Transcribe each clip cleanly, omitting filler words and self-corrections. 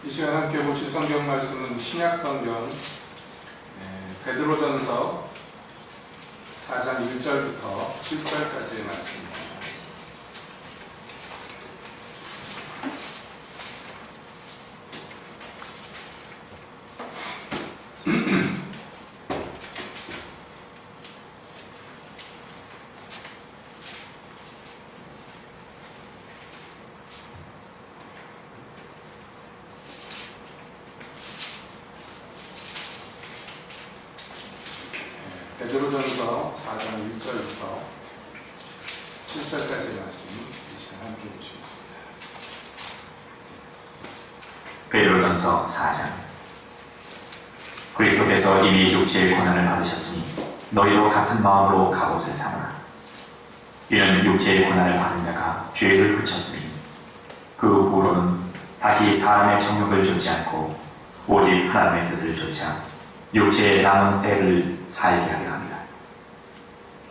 이 시간 함께 보실 성경 말씀은 신약 성경 베드로전서 4장 1절부터 7절까지의 말씀입니다. 베드로전서 4장 1절부터 7절까지의 말씀 이 시간 함께 보시겠습니다. 베드로전서 4장. 그리스도께서 이미 육체의 고난을 받으셨으니 너희도 같은 마음으로 갑옷을 삼으라. 이는 육체의 고난을 받은 자가 죄를 그쳤으니 그 후로는 다시 사람의 정욕을 좇지 않고 오직 하나님의 뜻을 좇아 육체의 남은 때를 살게 하려 합니다.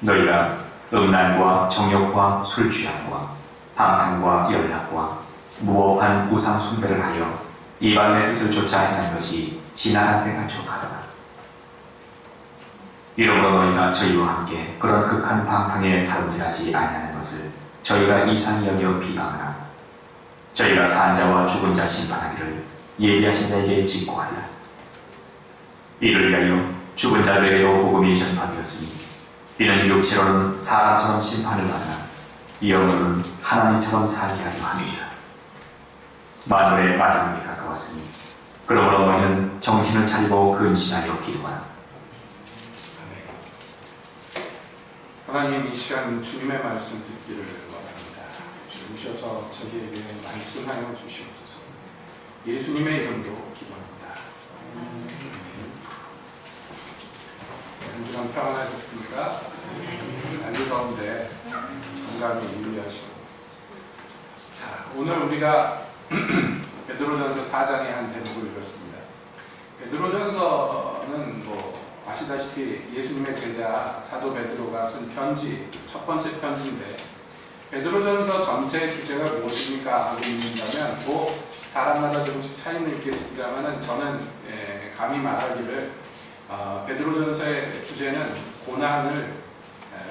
너희가 음란과 정욕과 술취함과 방탕과 연락과 무법한 우상 숭배를 하여 이방인의 뜻을 좇아 행한 것이 지나간 때가 족하도다. 이러므로 너희가 저희와 함께 그런 극한 방탕에 다름질하지 아니하는 것을 저희가 이상히 여겨 비방하나 저희가 산 자와 죽은 자 심판하기를 예비하신 자에게 직고하리라. 이를 위하여 죽은 자들에게도 복음이 전파되었으니 이는 육체로는 사람처럼 심판을 받으나 영으로는 하나님처럼 살게 하려 함이니라. 만물의 마지막이 가까웠으니 그러므로 너희는 정신을 차리고 근신하여 기도하라. 하나님, 이 시간 주님의 말씀 듣기를 원합니다. 주님 오셔서 저희에게 말씀하여 주시옵소서. 예수님의 이름으로 기도합니다. 한 주간 평안하셨습니까? 날도 더운데 건강히 유의하시고. 자, 오늘 우리가 베드로전서 4장의 한 대목을 읽었습니다. 베드로전서는 아시다시피 예수님의 제자 사도 베드로가 쓴 편지, 첫 번째 편지인데, 베드로전서 전체의 주제가 무엇입니까 하고 있는다면 사람마다 조금씩 차이는 있겠습니다만 저는 감히 말하기를 베드로전서의 주제는 고난을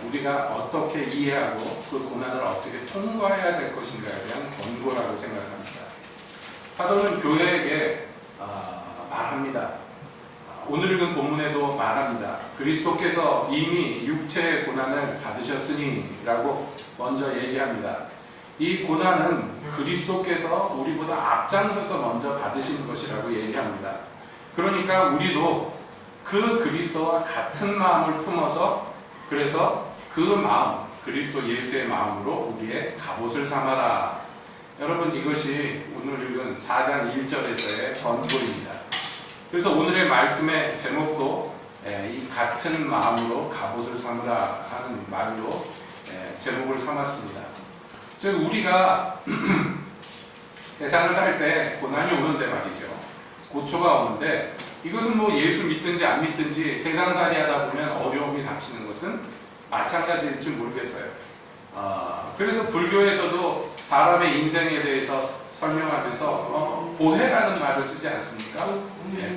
우리가 어떻게 이해하고 그 고난을 어떻게 통과해야 될 것인가에 대한 권고라고 생각합니다. 사도는 교회에게 말합니다. 오늘 읽은 본문에도 말합니다. 그리스도께서 이미 육체의 고난을 받으셨으니 라고 먼저 얘기합니다. 이 고난은 그리스도께서 우리보다 앞장서서 먼저 받으신 것이라고 얘기합니다. 그러니까 우리도 그 그리스도와 같은 마음을 품어서, 그래서 그 마음, 그리스도 예수의 마음으로 우리의 갑옷을 삼아라. 여러분, 이것이 오늘 읽은 4장 1절에서의 권고입니다. 그래서 오늘의 말씀의 제목도 이 같은 마음으로 갑옷을 삼으라 하는 말로 제목을 삼았습니다. 즉, 우리가 세상을 살 때 고난이 오는데 말이죠. 고초가 오는데 이것은 예수 믿든지 안 믿든지 세상살이 하다 보면 어려움이 닥치는 것은 마찬가지일지 모르겠어요. 그래서 불교에서도 사람의 인생에 대해서 설명하면서 고해라는 말을 쓰지 않습니까?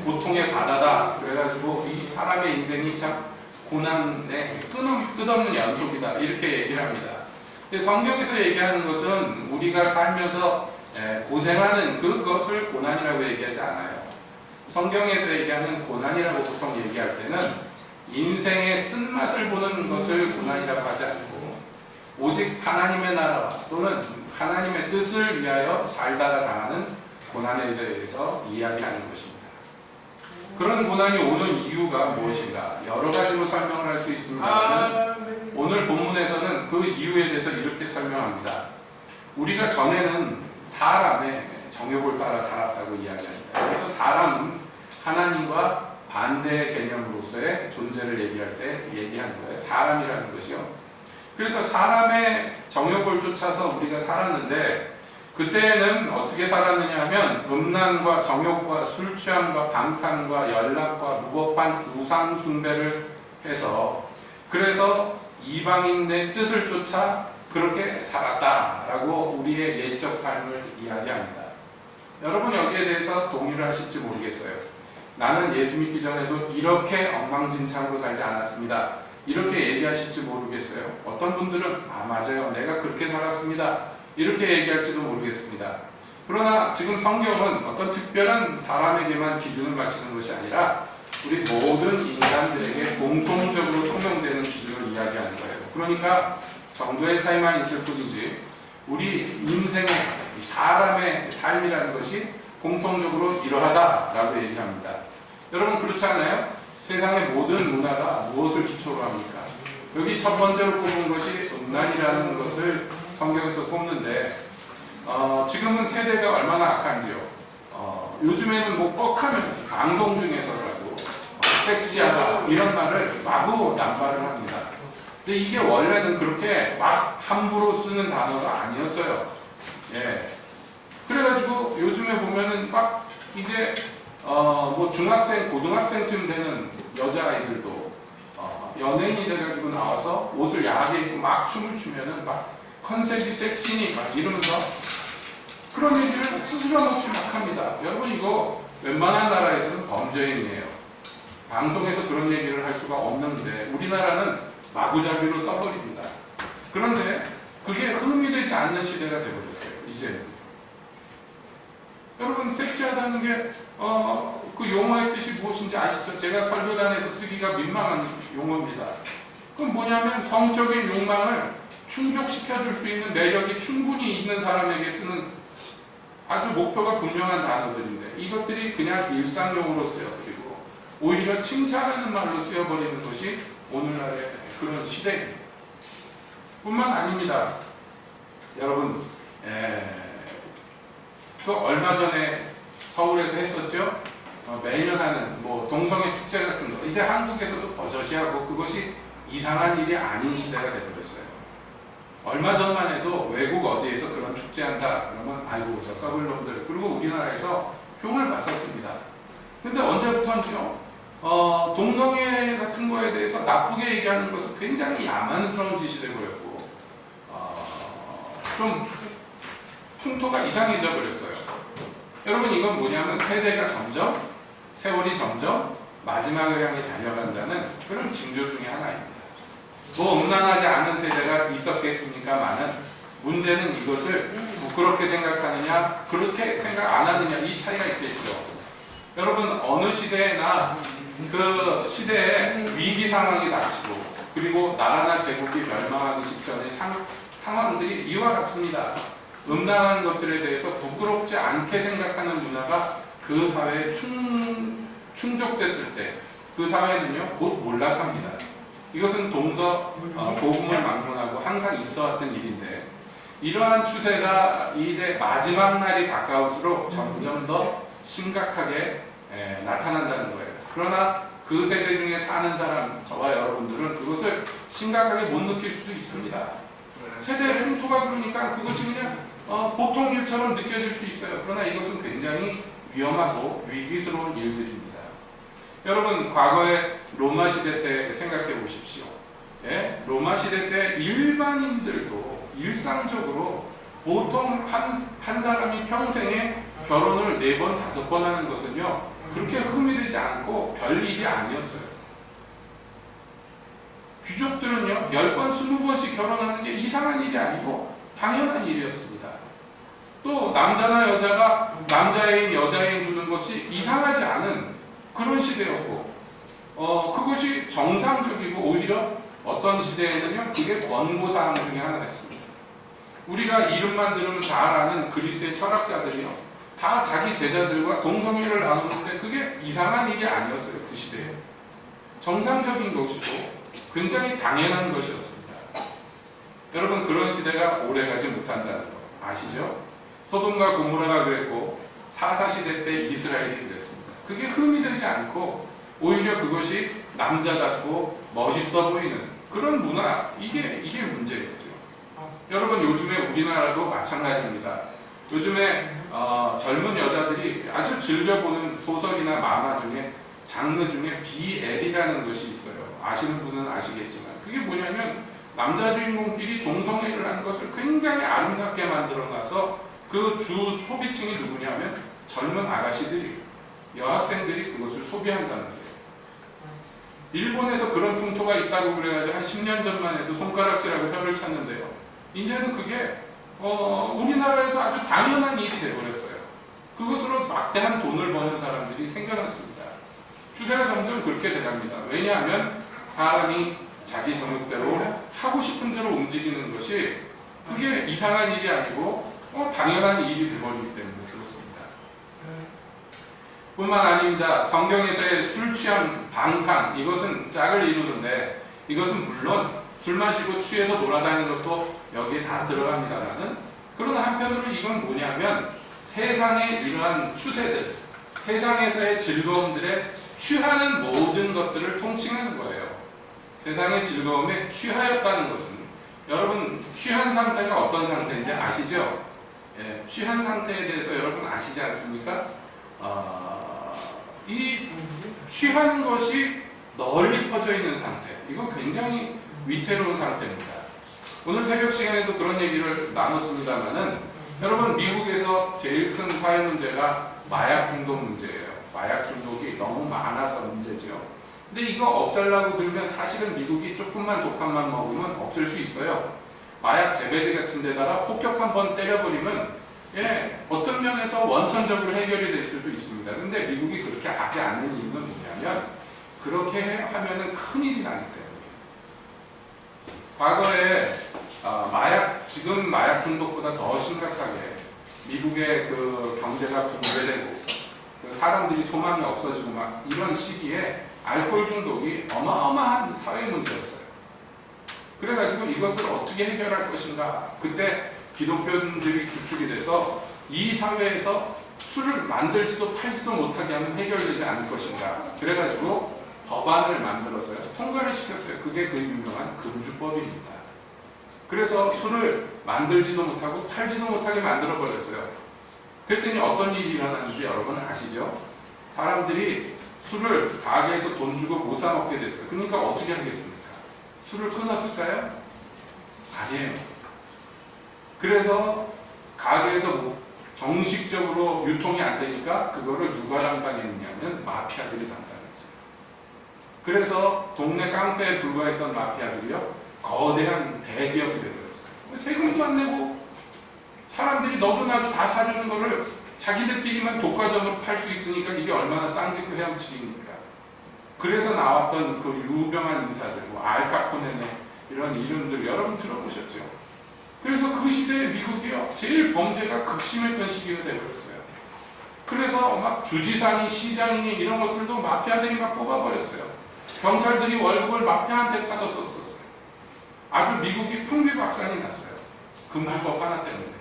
고통의 바다다. 그래가지고 이 사람의 인생이 참 고난의 끝없는 연속이다. 이렇게 얘기를 합니다. 근데 성경에서 얘기하는 것은 우리가 살면서 고생하는 그것을 고난이라고 얘기하지 않아요. 성경에서 얘기하는 고난이라고 보통 얘기할 때는 인생의 쓴맛을 보는 것을 고난이라고 하지 않고 오직 하나님의 나라와 또는 하나님의 뜻을 위하여 살다가 당하는 고난에 대해서 이야기하는 것입니다. 그런 고난이 오는 이유가 무엇인가? 여러 가지로 설명을 할 수 있습니다만 오늘 본문에서는 그 이유에 대해서 이렇게 설명합니다. 우리가 전에는 사람의 정욕을 따라 살았다고 이야기합니다. 그래서 사람은 하나님과 반대의 개념으로서의 존재를 얘기할 때 얘기하는 거예요. 사람이라는 것이요. 그래서 사람의 정욕을 쫓아서 우리가 살았는데 그때는 어떻게 살았느냐 하면 음란과 정욕과 술취함과 방탕과 연락과 무법한 우상 숭배를 해서 그래서 이방인의 뜻을 쫓아 그렇게 살았다라고 우리의 옛적 삶을 이야기합니다. 여러분 여기에 대해서 동의를 하실지 모르겠어요. 나는 예수 믿기 전에도 이렇게 엉망진창으로 살지 않았습니다. 이렇게 얘기하실지 모르겠어요. 어떤 분들은 맞아요. 내가 그렇게 살았습니다. 이렇게 얘기할지도 모르겠습니다. 그러나 지금 성경은 어떤 특별한 사람에게만 기준을 맞추는 것이 아니라 우리 모든 인간들에게 공통적으로 통용되는 기준을 이야기하는 거예요. 그러니까 정도의 차이만 있을 뿐이지 우리 인생의 사람의 삶이라는 것이 공통적으로 이러하다라고 얘기합니다. 여러분 그렇지 않아요? 세상의 모든 문화가 무엇을 기초로 합니까? 여기 첫 번째로 꼽은 것이 음란이라는 것을 성경에서 꼽는데 지금은 세대가 얼마나 악한지요. 요즘에는 뭐 뻑하면 방송 중에서라도 섹시하다 이런 말을 마구 남발을 합니다. 근데 이게 원래는 그렇게 막 함부로 쓰는 단어가 아니었어요. 예. 그래가지고 요즘에 보면은 막 이제 뭐 중학생, 고등학생쯤 되는 여자아이들도 연예인이 돼가지고 나와서 옷을 야하게 입고 막 춤을 추면은 막 컨셉이 섹시니 막 이러면서 그런 얘기를 스스럼 없이 막 합니다. 여러분 이거 웬만한 나라에서는 범죄 행위예요. 방송에서 그런 얘기를 할 수가 없는데 우리나라는 마구잡이로 써버립니다. 그런데 그게 흠이 되지 않는 시대가 되어버렸어요. 이제 여러분 섹시하다는 게 그 용어의 뜻이 무엇인지 아시죠? 제가 설교단에서 쓰기가 민망한 용어입니다. 그건 뭐냐면 성적인 욕망을 충족시켜줄 수 있는 매력이 충분히 있는 사람에게 쓰는 아주 목표가 분명한 단어들인데 이것들이 그냥 일상용어로 쓰여버리고 오히려 칭찬하는 말로 쓰여버리는 것이 오늘날의 그런 시대입니다. 뿐만 아닙니다. 여러분 또 얼마 전에 서울에서 했었죠. 매년 하는 뭐 동성애 축제 같은 거 이제 한국에서도 버젓이하고 그것이 이상한 일이 아닌 시대가 되어버렸어요. 얼마 전만 해도 외국 어디에서 그런 축제한다 그러면 아이고 저 썩을 놈들 그리고 우리나라에서 흉을 봤었습니다. 근데 언제부터인지요? 동성애 같은 거에 대해서 나쁘게 얘기하는 것은 굉장히 야만스러운 짓이 되어버렸고 좀 풍토가 이상해져 버렸어요. 여러분 이건 뭐냐면 세대가 점점 세월이 점점 마지막을 향해 달려간다는 그런 징조 중에 하나입니다. 뭐 음란하지 않은 세대가 있었겠습니까마는 문제는 이것을 부끄럽게 생각하느냐 그렇게 생각 안 하느냐 이 차이가 있겠죠. 여러분 어느 시대나 그 시대에 위기 상황이 닥치고 그리고 나라나 제국이 멸망하기 직전의 상황들이 이와 같습니다. 음란한 것들에 대해서 부끄럽지 않게 생각하는 문화가 그 사회에 충족됐을 때 그 사회는요 곧 몰락합니다. 이것은 복음을 막론하고 항상 있어왔던 일인데 이러한 추세가 이제 마지막 날이 가까울수록 점점 더 심각하게 나타난다는 거예요. 그러나 그 세대 중에 사는 사람 저와 여러분들은 그것을 심각하게 못 느낄 수도 있습니다. 세대의 풍토가 그러니까 그것이 그냥 보통 일처럼 느껴질 수 있어요. 그러나 이것은 굉장히 위험하고 위기스러운 일들입니다. 여러분 과거에 로마 시대 때 생각해 보십시오. 예? 로마 시대 때 일반인들도 일상적으로 보통 한 사람이 평생에 결혼을 4번, 5번 하는 것은요 그렇게 흠이 되지 않고 별 일이 아니었어요. 귀족들은요 10번, 20번씩 결혼하는 게 이상한 일이 아니고 당연한 일이었습니다. 또 남자나 여자가 남자애인 여자애인 두는 것이 이상하지 않은 그런 시대였고 그것이 정상적이고 오히려 어떤 시대에는요 그게 권고사항 중에 하나였습니다. 우리가 이름만 들으면 잘 아는 그리스의 철학자들이요 다 자기 제자들과 동성애를 나누는데 그게 이상한 일이 아니었어요. 그 시대에 정상적인 것이고 굉장히 당연한 것이었습니다. 여러분 그런 시대가 오래가지 못한다는 거 아시죠? 소돔과 고모라가 그랬고 사사시대 때 이스라엘이 그랬습니다. 그게 흠이 되지 않고 오히려 그것이 남자답고 멋있어 보이는 그런 문화 이게 문제겠죠. 여러분 요즘에 우리나라도 마찬가지입니다. 요즘에 젊은 여자들이 아주 즐겨보는 소설이나 만화 중에 장르 중에 BL이라는 것이 있어요. 아시는 분은 아시겠지만 그게 뭐냐면 남자 주인공끼리 동성애를 하는 것을 굉장히 아름답게 만들어놔서 그 주 소비층이 누구냐면 젊은 아가씨들이, 여학생들이 그것을 소비한다는 거예요. 일본에서 그런 풍토가 있다고 그래가지고 한 10년 전만 해도 손가락질하고 혀를 찼는데요. 이제는 그게 우리나라에서 아주 당연한 일이 되어버렸어요. 그것으로 막대한 돈을 버는 사람들이 생겨났습니다. 추세가 점점 그렇게 돼갑니다. 왜냐하면 사람이 자기 성욕대로 하고 싶은 대로 움직이는 것이 그게 이상한 일이 아니고 당연한 일이 되어버리기 때문에 그렇습니다. 뿐만 아닙니다. 성경에서의 술 취한 방탕, 이것은 짝을 이루는데 이것은 물론 술 마시고 취해서 돌아다니는 것도 여기에 다 들어갑니다라는, 그러나 한편으로 이건 뭐냐면 세상의 이러한 추세들, 세상에서의 즐거움들에 취하는 모든 것들을 통칭하는 거예요. 세상의 즐거움에 취하였다는 것은, 여러분 취한 상태가 어떤 상태인지 아시죠? 예, 취한 상태에 대해서 여러분 아시지 않습니까? 이 취한 것이 널리 퍼져 있는 상태, 이거 굉장히 위태로운 상태입니다. 오늘 새벽 시간에도 그런 얘기를 나눴습니다만은, 여러분 미국에서 제일 큰 사회 문제가 마약 중독 문제예요. 마약 중독이 너무 많아서 문제죠. 근데 이거 없애려고 들면 사실은 미국이 조금만 독한만 먹으면 없앨 수 있어요. 마약 재배지 같은 데다가 폭격 한번 때려버리면 어떤 면에서 원천적으로 해결이 될 수도 있습니다. 근데 미국이 그렇게 하지 않는 이유는 뭐냐면 그렇게 하면은 큰일이 나기 때문이에요. 과거에 지금 마약 중독보다 더 심각하게 미국의 그 경제가 붕괴되고 그 사람들이 소망이 없어지고 막 이런 시기에 알코올 중독이 어마어마한 사회 문제였어요. 그래가지고 이것을 어떻게 해결할 것인가, 그때 기독교인들이 주축이 돼서 이 사회에서 술을 만들지도 팔지도 못하게 하면 해결되지 않을 것인가, 그래가지고 법안을 만들어서요 통과를 시켰어요. 그게 그 유명한 금주법입니다. 그래서 술을 만들지도 못하고 팔지도 못하게 만들어 버렸어요. 그랬더니 어떤 일이 일어나는지 여러분 아시죠? 사람들이 술을 가게에서 돈 주고 못 사 먹게 됐어요. 그러니까 어떻게 하겠습니까? 술을 끊었을까요? 아니에요. 그래서 가게에서 정식적으로 유통이 안 되니까 그거를 누가 담당했냐면 마피아들이 담당했어요. 그래서 동네 깡패에 불과했던 마피아들이요 거대한 대기업이 되어버렸어요. 세금도 안 내고 사람들이 너도 나도 다 사주는 거를 자기들끼리만 독과점으로 팔 수 있으니까 이게 얼마나 땅짓고 헤엄치기입니까? 그래서 나왔던 그 유명한 인사들, 뭐 알카포네네 이런 이름들 여러분 들어보셨죠? 그래서 그 시대에 미국이요 제일 범죄가 극심했던 시기가 되어버렸어요. 그래서 막 주지사니 시장이니 이런 것들도 마피아들이 막 뽑아버렸어요. 경찰들이 월급을 마피아한테 타서 썼었어요. 아주 미국이 풍비박산이 났어요. 금주법 하나 때문에.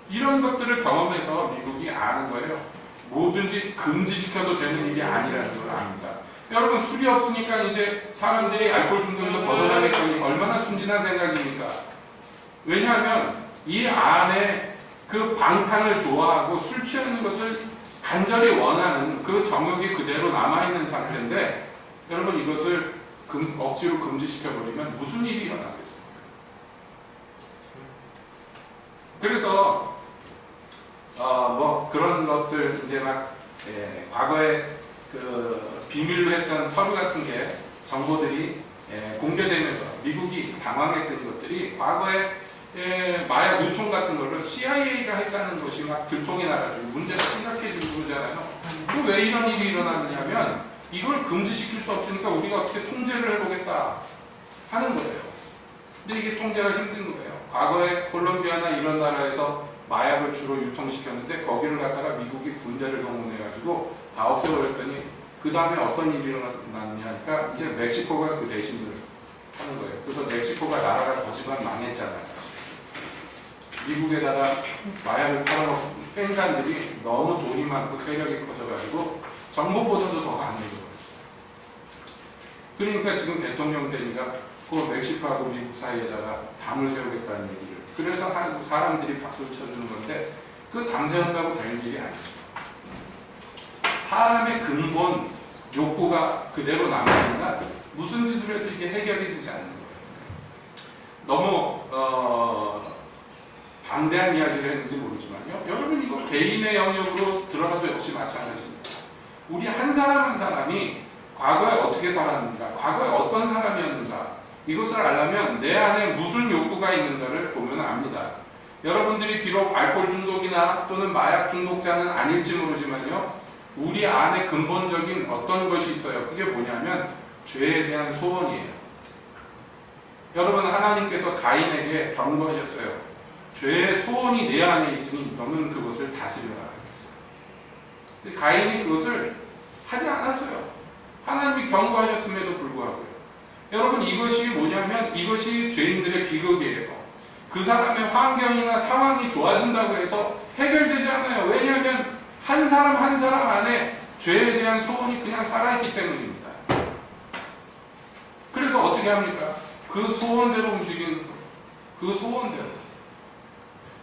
이런 것들을 경험해서 미국이 아는 거예요. 뭐든지 금지시켜서 되는 일이 아니라는 걸 압니다. 여러분 술이 없으니까 이제 사람들이 알코올 중독에서 벗어나겠다니 얼마나 순진한 생각입니까? 왜냐하면 이 안에 그 방탕을 좋아하고 술 취하는 것을 간절히 원하는 그 정욕이 그대로 남아있는 상태인데, 여러분 이것을 억지로 금지시켜버리면 무슨 일이 일어나겠습니까? 그래서 뭐 그런 것들 이제 막 과거에 그 비밀로 했던 서류 같은 게 정보들이 공개되면서 미국이 당황했던 것들이 과거에 마약 유통 같은 거를 CIA가 했다는 것이 막 들통이 나가지고 문제가 심각해지고 그러잖아요. 그럼 왜 이런 일이 일어나느냐면 이걸 금지시킬 수 없으니까 우리가 어떻게 통제를 해보겠다 하는 거예요. 근데 이게 통제가 힘든 거예요. 과거에 콜롬비아나 이런 나라에서 마약을 주로 유통시켰는데 거기를 갖다가 미국이 군대를 동원해가지고 다 없애버렸더니 그 다음에 어떤 일이 일어났냐니까 이제 멕시코가 그 대신을 하는 거예요. 그래서 멕시코가 나라가 거지만 망했잖아요. 미국에다가 마약을 팔아먹은 깽간들이 너무 돈이 많고 세력이 커져가지고 정보보다도 더 강해져버렸어요. 그러니까 지금 대통령 되니까 그 멕시코하고 미국 사이에다가 담을 세우겠다는 얘기를, 그래서 사람들이 박수를 쳐주는 건데 그 담 세운다고 될 일이 아니죠. 사람의 근본 욕구가 그대로 남아있나 무슨 짓을 해도 이게 해결이 되지 않는 거예요. 너무 방대한 이야기를 했는지 모르지만요. 여러분 이거 개인의 영역으로 들어가도 역시 마찬가지입니다. 우리 한 사람 한 사람이 과거에 어떻게 살았는가, 과거에 어떤 사람이었는가, 이것을 알려면 내 안에 무슨 욕구가 있는가를 보면 압니다. 여러분들이 비록 알코올 중독이나 또는 마약 중독자는 아닐지 모르지만요, 우리 안에 근본적인 어떤 것이 있어요. 그게 뭐냐면 죄에 대한 소원이에요. 여러분, 하나님께서 가인에게 경고하셨어요. 죄의 소원이 내 안에 있으니 너는 그것을 다스려라 그랬어요. 가인이 그것을 하지 않았어요. 하나님이 경고하셨음에도 불구하고요. 여러분, 이것이 뭐냐면 이것이 죄인들의 비극이에요. 그 사람의 환경이나 상황이 좋아진다고 해서 해결되지 않아요. 왜냐하면 한 사람 한 사람 안에 죄에 대한 소원이 그냥 살아있기 때문입니다. 그래서 어떻게 합니까? 그 소원대로 움직이는 거예요. 그 소원대로.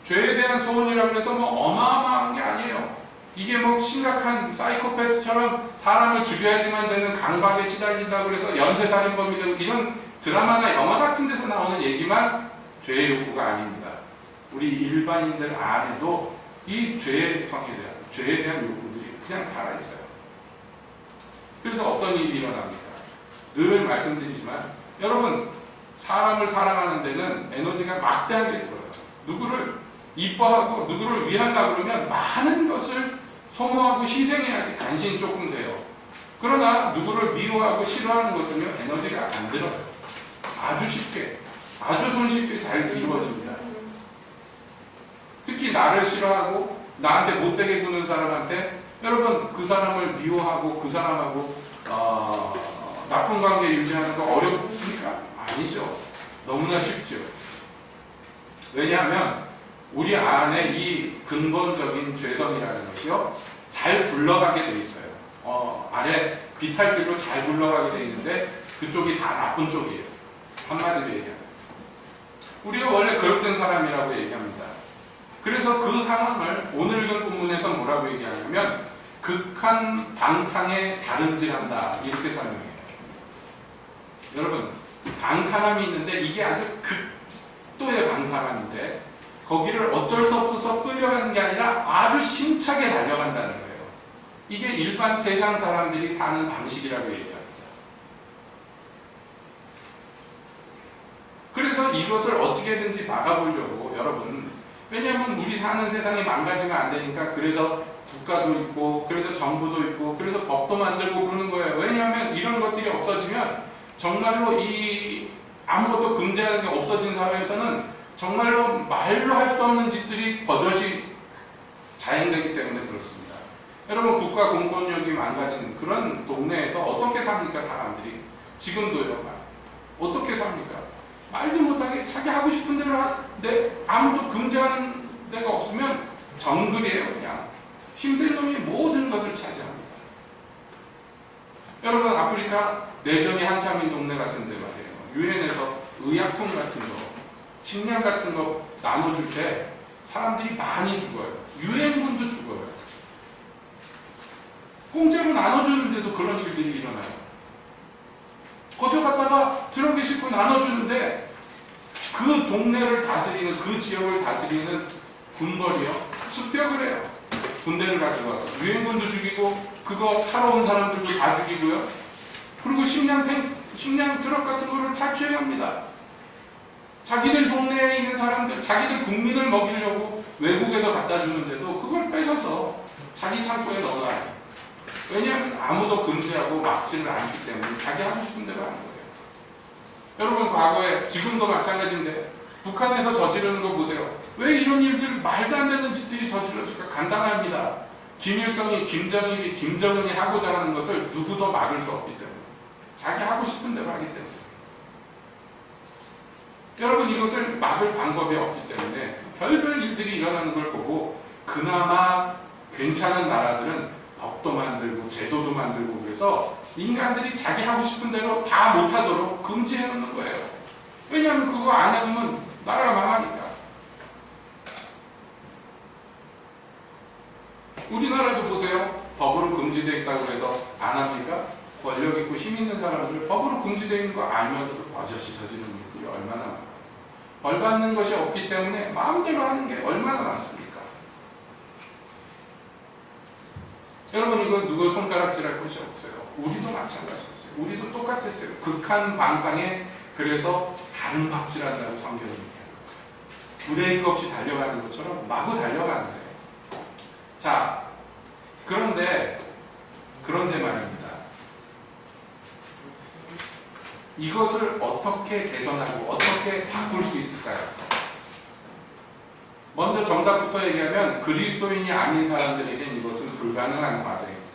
죄에 대한 소원이라고 해서 뭐 어마어마한 게 아니에요. 이게 뭐 심각한 사이코패스처럼 사람을 죽여야지만 되는 강박에 시달린다고 해서 연쇄살인범이 되고 이런 드라마나 영화 같은 데서 나오는 얘기만 죄의 욕구가 아닙니다. 우리 일반인들 안에도 이 죄의 성에 대한, 죄에 대한 욕구들이 그냥 살아있어요. 그래서 어떤 일이 일어납니까? 늘 말씀드리지만 여러분, 사람을 사랑하는 데는 에너지가 막대하게 들어요. 누구를 이뻐하고 누구를 위하려고 그러면 많은 것을 소모하고 희생해야지 간신히 조금 돼요. 그러나 누구를 미워하고 싫어하는 것은요, 에너지가 안 들어요. 아주 쉽게, 아주 손쉽게 잘 이루어집니다. 특히 나를 싫어하고 나한테 못되게 구는 사람한테 여러분, 그 사람을 미워하고 그 사람하고 나쁜 관계 유지하는 거 어렵습니까? 아니죠. 너무나 쉽죠. 왜냐하면 우리 안에 이 근본적인 죄성이라는 것이요, 잘 굴러가게 돼 있어요. 아래 비탈길로 잘 굴러가게 돼 있는데 그쪽이 다 나쁜 쪽이에요. 한마디로 얘기하면 우리가 원래 그릇된 사람이라고 얘기합니다. 그래서 그 상황을 오늘 읽은 본문에서 뭐라고 얘기하냐면 극한 방탕에 다름질한다 이렇게 설명해요. 여러분, 방탕함이 있는데 이게 아주 극도의 방탕함인데 거기를 어쩔 수 없어서 끌려가는 게 아니라 아주 심차게 달려간다는 거예요. 이게 일반 세상 사람들이 사는 방식이라고 얘기합니다. 그래서 이것을 어떻게든지 막아보려고 여러분, 왜냐하면 우리 사는 세상이 망가지면 안 되니까 그래서 국가도 있고 그래서 정부도 있고 그래서 법도 만들고 그러는 거예요. 왜냐하면 이런 것들이 없어지면 정말로 이 아무것도 금지하는 게 없어진 사회에서는 정말로 말로 할 수 없는 짓들이 버젓이 자행되기 때문에 그렇습니다. 여러분, 국가 공권력이 망가진 그런 동네에서 어떻게 삽니까? 사람들이 지금도요. 어떻게 삽니까? 말도 못하게 자기 하고 싶은 대로 하는데 아무도 금지하는 데가 없으면 정글이에요. 그냥 힘센 놈이 모든 것을 차지합니다. 여러분, 아프리카 내전이 한참인 동네 같은데 말이에요. 유엔에서 의약품 같은 거, 식량 같은 거 나눠줄 때 사람들이 많이 죽어요. 유엔군도 죽어요. 공짜로 나눠주는데도 그런 일들이 일어나요. 거저 갔다가 트럭에 싣고 나눠주는데 그 동네를 다스리는, 그 지역을 다스리는 군벌이요, 습격을 해요. 군대를 가지고 와서 유엔군도 죽이고 그거 타러 온 사람들도 다 죽이고요. 그리고 식량 트럭 같은 거를 다 취해갑니다. 자기들 동네에 있는 사람들, 자기들 국민을 먹이려고 외국에서 갖다 주는데도 그걸 뺏어서 자기 창고에 넣어놔요. 왜냐하면 아무도 금지하고 막지를 않기 때문에 자기 하고 싶은 대로 하는 거예요. 여러분, 과거에, 지금도 마찬가지인데 북한에서 저지르는 거 보세요. 왜 이런 일들, 말도 안 되는 짓들이 저질러질까? 간단합니다. 김일성이, 김정일이, 김정은이 하고자 하는 것을 누구도 막을 수 없기 때문에, 자기 하고 싶은 대로 하기 때문에. 여러분, 이것을 막을 방법이 없기 때문에 별별 일들이 일어나는 걸 보고 그나마 괜찮은 나라들은 법도 만들고 제도도 만들고 그래서 인간들이 자기 하고 싶은 대로 다 못하도록 금지해 놓는 거예요. 왜냐하면 그거 안 해놓으면 나라가 망하니까. 우리나라도 보세요. 법으로 금지되어 있다고 해서 안 합니까? 권력 있고 힘 있는 사람들 법으로 금지되어 있는 거 알면서도 버젓이 저지르는 일들이 얼마나 많아요. 벌 받는 것이 없기 때문에 마음대로 하는 게 얼마나 많습니까? 여러분, 이거 누구 손가락질할 것이 없어요. 우리도 마찬가지였어요. 우리도 똑같았어요. 극한 방탕에 그래서 다른 박질한다고 성경이 얘기해요. 브레이크 없이 달려가는 것처럼 마구 달려가는데, 자, 그런데 말입니다. 이것을 어떻게 개선하고 어떻게 바꿀 수 있을까요? 먼저 정답부터 얘기하면 그리스도인이 아닌 사람들에게는 이것은 불가능한 과제입니다.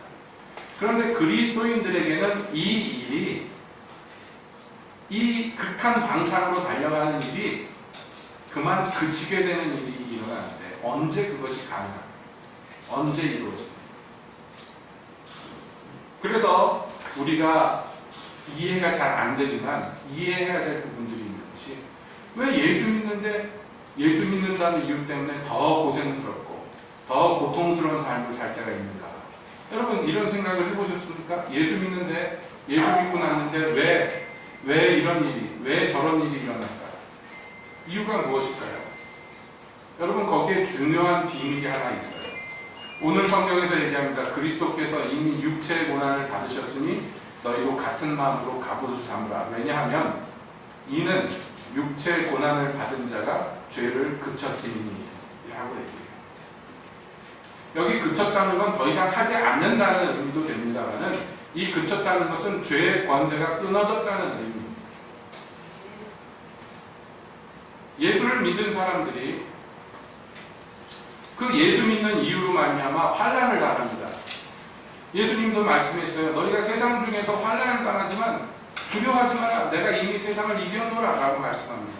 그런데 그리스도인들에게는 이 극한 방탕으로 달려가는 일이 그만 그치게 되는 일이 일어나는데 언제 그것이 가능합니까? 언제 이루어집니까? 그래서 우리가 이해가 잘 안 되지만 이해해야 될 부분들이 있는 것이, 왜 예수 믿는다는 이유 때문에 더 고생스럽고 더 고통스러운 삶을 살 때가 있는가? 여러분, 이런 생각을 해보셨습니까? 예수 믿고 났는데 왜 이런 일이, 왜 저런 일이 일어날까? 이유가 무엇일까요? 여러분, 거기에 중요한 비밀이 하나 있어요. 오늘 성경에서 얘기합니다. 그리스도께서 이미 육체의 고난을 받으셨으니 너희도 같은 마음으로 갑옷을 삼으라. 왜냐하면 이는 육체의 고난을 받은 자가 죄를 그쳤으니 라고 얘기해요. 여기 그쳤다는 건 더 이상 하지 않는다는 의미도 됩니다만, 이 그쳤다는 것은 죄의 권세가 끊어졌다는 의미입니다. 예수를 믿은 사람들이 그 예수 믿는 이유로 말미암아 환난을 당합니다. 예수님도 말씀했어요. 너희가 세상 중에서 환난을 당하지만 두려워하지 마라. 내가 이미 세상을 이겨놓으라 라고 말씀합니다.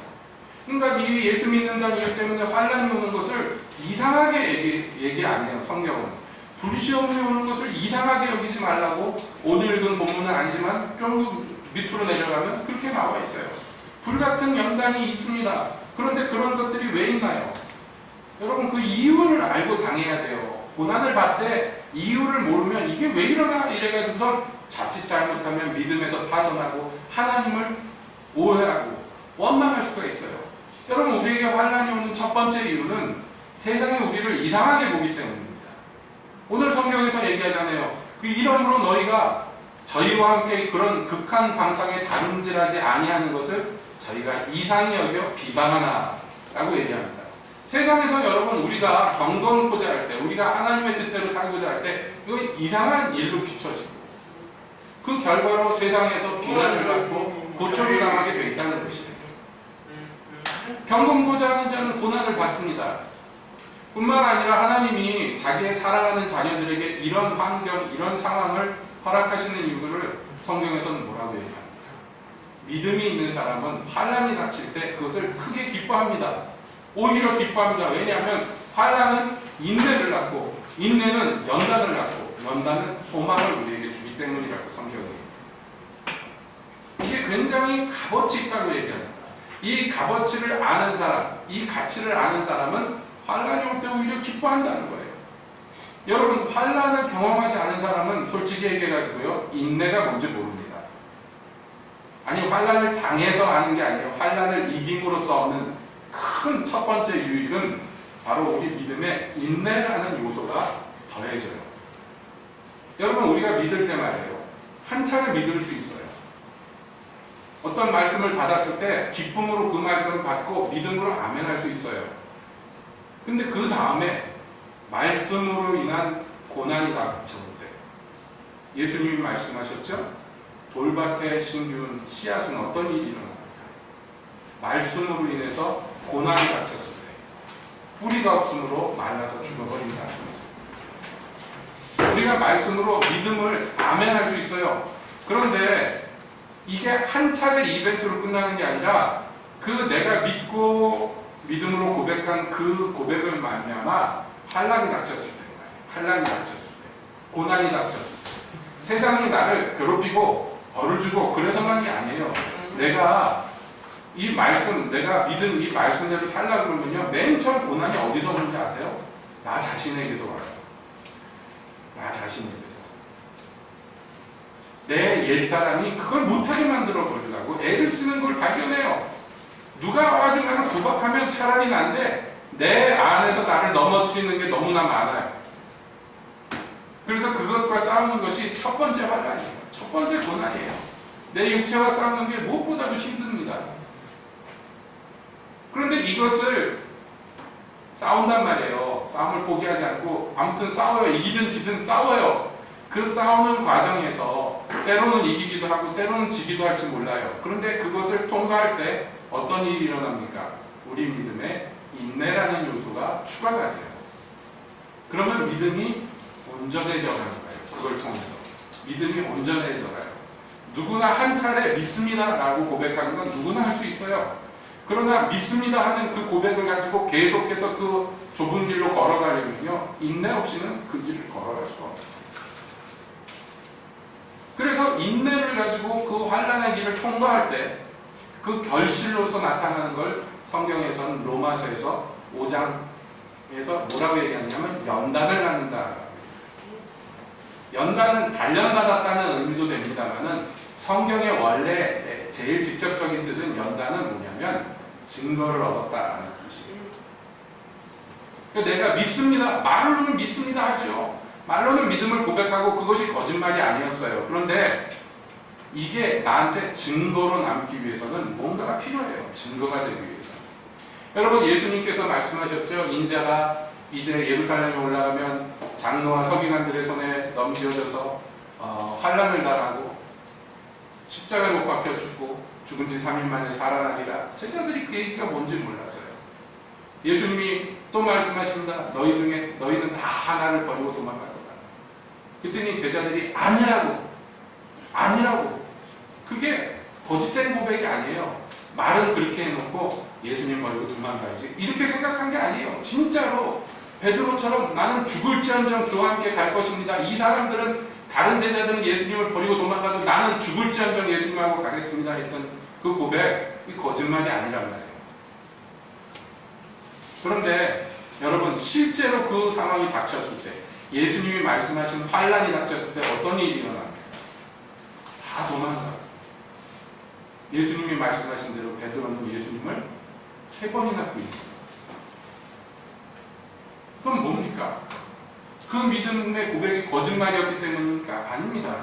그러니까 이 예수 믿는다는 이유 때문에 환난이 오는 것을 이상하게 얘기 안 해요. 성경은 불시험이 오는 것을 이상하게 여기지 말라고, 오늘 읽은 본문은 아니지만 좀 밑으로 내려가면 그렇게 나와 있어요. 불같은 연단이 있습니다. 그런데 그런 것들이 왜 있나요? 여러분, 그 이유를 알고 당해야 돼요. 고난을 받되 이유를 모르면 이게 왜 이러나 이래가지고서 자칫 잘못하면 믿음에서 파선하고 하나님을 오해하고 원망할 수가 있어요. 여러분, 우리에게 환난이 오는 첫 번째 이유는 세상이 우리를 이상하게 보기 때문입니다. 오늘 성경에서 얘기하잖아요. 그 이러므로 너희가 저희와 함께 그런 극한 방탕에 다름질하지 아니하는 것을 저희가 이상히 여겨 비방하나 라고 얘기합니다. 세상에서 여러분, 우리가 경건코자 할 때, 우리가 하나님의 뜻대로 살고자 할 때 이거 이상한 일로 비춰지고 그 결과로 세상에서 비난을 받고 고초를 당하게 되어 있다는 것이에요. 경건코자 하는 자는 고난을 받습니다. 뿐만 아니라 하나님이 자기의 사랑하는 자녀들에게 이런 환경, 이런 상황을 허락하시는 이유를 성경에서는 뭐라고 얘기합니까? 믿음이 있는 사람은 환난이 닥칠 때 그것을 크게 기뻐합니다. 오히려 기뻐합니다. 왜냐하면 환난은 인내를 낳고, 인내는 연단을 낳고, 연단은 소망을 우리에게 주기 때문이라고 성경이 얘기해요. 이게 굉장히 값어치 있다고 얘기합니다. 이 값어치를 아는 사람, 이 가치를 아는 사람은 환난이 올 때 오히려 기뻐한다는 거예요. 여러분, 환난을 경험하지 않은 사람은 솔직히 얘기해가지고요, 인내가 뭔지 모릅니다. 아니, 환난을 당해서 아는 게 아니에요. 환난을 이김으로써 얻는 큰 첫 번째 유익은 바로 우리 믿음에 인내라는 요소가 더해져요. 여러분, 우리가 믿을 때 말이에요, 한 차례 믿을 수 있어요. 어떤 말씀을 받았을 때 기쁨으로 그 말씀을 받고 믿음으로 아멘할 수 있어요. 근데 그 다음에 말씀으로 인한 고난이 닥쳐올 때, 예수님이 말씀하셨죠? 돌밭에 심기운 씨앗은 어떤 일이 일어납니까? 말씀으로 인해서 고난이 닥쳤을 때 뿌리가 없으므로 말라서 죽어버린다는 것입니다. 우리가 말씀으로 믿음을 아멘할 수 있어요. 그런데 이게 한 차례 이벤트로 끝나는 게 아니라 그 내가 믿고 믿음으로 고백한 그 고백을 말미암아 환난이 닥쳤을 때, 환난이 닥쳤을 때, 고난이 닥쳤을 때, 세상이 나를 괴롭히고 벌을 주고 그래서만 게 아니에요. 내가 이 말씀, 내가 믿은 이 말씀대로 살려고 그러면요, 맨 처음 고난이 어디서 오는지 아세요? 나 자신에게서 와요. 나 자신에게서. 내 옛사람이 그걸 못하게 만들어 버리려고 애를 쓰는 걸 발견해요. 누가 와가지고 나를 구박하면 차라리 난데 내 안에서 나를 넘어뜨리는 게 너무나 많아요. 그래서 그것과 싸우는 것이 첫 번째 환란이에요. 첫 번째 고난이에요. 내 육체와 싸우는 게 무엇보다도 힘듭니다. 그런데 이것을 싸운단 말이에요. 싸움을 포기하지 않고 아무튼 싸워요. 이기든 지든 싸워요. 그 싸우는 과정에서 때로는 이기기도 하고 때로는 지기도 할지 몰라요. 그런데 그것을 통과할 때 어떤 일이 일어납니까? 우리 믿음에 인내라는 요소가 추가가 돼요. 그러면 믿음이 온전해져 가는 거예요. 그걸 통해서 믿음이 온전해져 가요. 누구나 한 차례 믿습니다 라고 고백하는 건 누구나 할 수 있어요. 그러나 믿습니다 하는 그 고백을 가지고 계속해서 그 좁은 길로 걸어가려면요, 인내 없이는 그 길을 걸어갈 수가 없어요. 그래서 인내를 가지고 그 환난의 길을 통과할 때 그 결실로서 나타나는 걸 성경에서는 로마서에서 5장에서 뭐라고 얘기하냐면 연단을 낳는다. 연단은 단련받았다는 의미도 됩니다만은 성경의 원래 제일 직접적인 뜻은 연단은 뭐냐면 증거를 얻었다라는 뜻이에요. 그러니까 내가 믿습니다. 말로는 믿습니다 하죠. 말로는 믿음을 고백하고 그것이 거짓말이 아니었어요. 그런데 이게 나한테 증거로 남기 위해서는 뭔가가 필요해요. 증거가 되기 위해서. 여러분, 예수님께서 말씀하셨죠. 인자가 이제 예루살렘에 올라가면 장로와 서기관들의 손에 넘겨져서 환난을 당하고 십자가에 못 박혀 죽고 죽은 지 3일 만에 살아나리라. 제자들이 그 얘기가 뭔지 몰랐어요. 예수님이 또 말씀하십니다. 너희 중에 너희는 다 하나를 버리고 도망갈 거다. 그랬더니 제자들이 아니라고. 그게 거짓된 고백이 아니에요. 말은 그렇게 해놓고 예수님 버리고 도망가야지 이렇게 생각한 게 아니에요. 진짜로 베드로처럼 나는 죽을지언정 주와 함께 갈 것입니다. 이 사람들은 다른 제자들은 예수님을 버리고 도망가도 나는 죽을지언정 예수님하고 가겠습니다 했던 그 고백, 이 거짓말이 아니란 말이에요. 그런데 여러분, 실제로 그 상황이 닥쳤을 때, 예수님이 말씀하신 환난이 닥쳤을 때 어떤 일이 일어납니까? 다 도망가요. 예수님이 말씀하신 대로 베드로는 예수님을 3번이나 부인합니다. 그럼 뭡니까? 그 믿음의 고백이 거짓말이었기 때문입니까? 아닙니다.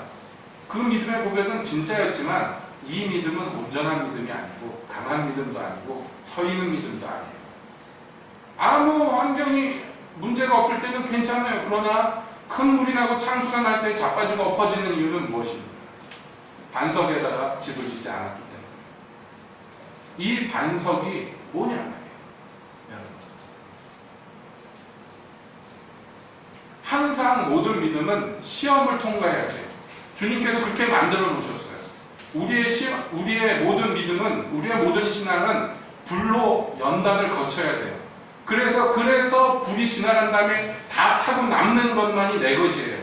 그 믿음의 고백은 진짜였지만 이 믿음은 온전한 믿음이 아니고 강한 믿음도 아니고 서 있는 믿음도 아니에요. 아무 환경이 문제가 없을 때는 괜찮아요. 그러나 큰 물이 나고 창수가 날 때 자빠지고 엎어지는 이유는 무엇입니까? 반석에다가 집을 짓지 않았기 때문에. 이 반석이 뭐냐 말이에요. 여러분, 항상 모든 믿음은 시험을 통과해야 돼요. 주님께서 그렇게 만들어 놓으셨어요. 우리의 모든 믿음은, 우리의 모든 신앙은 불로 연단을 거쳐야 돼요. 그래서 불이 지나간 다음에 다 타고 남는 것만이 내 것이에요.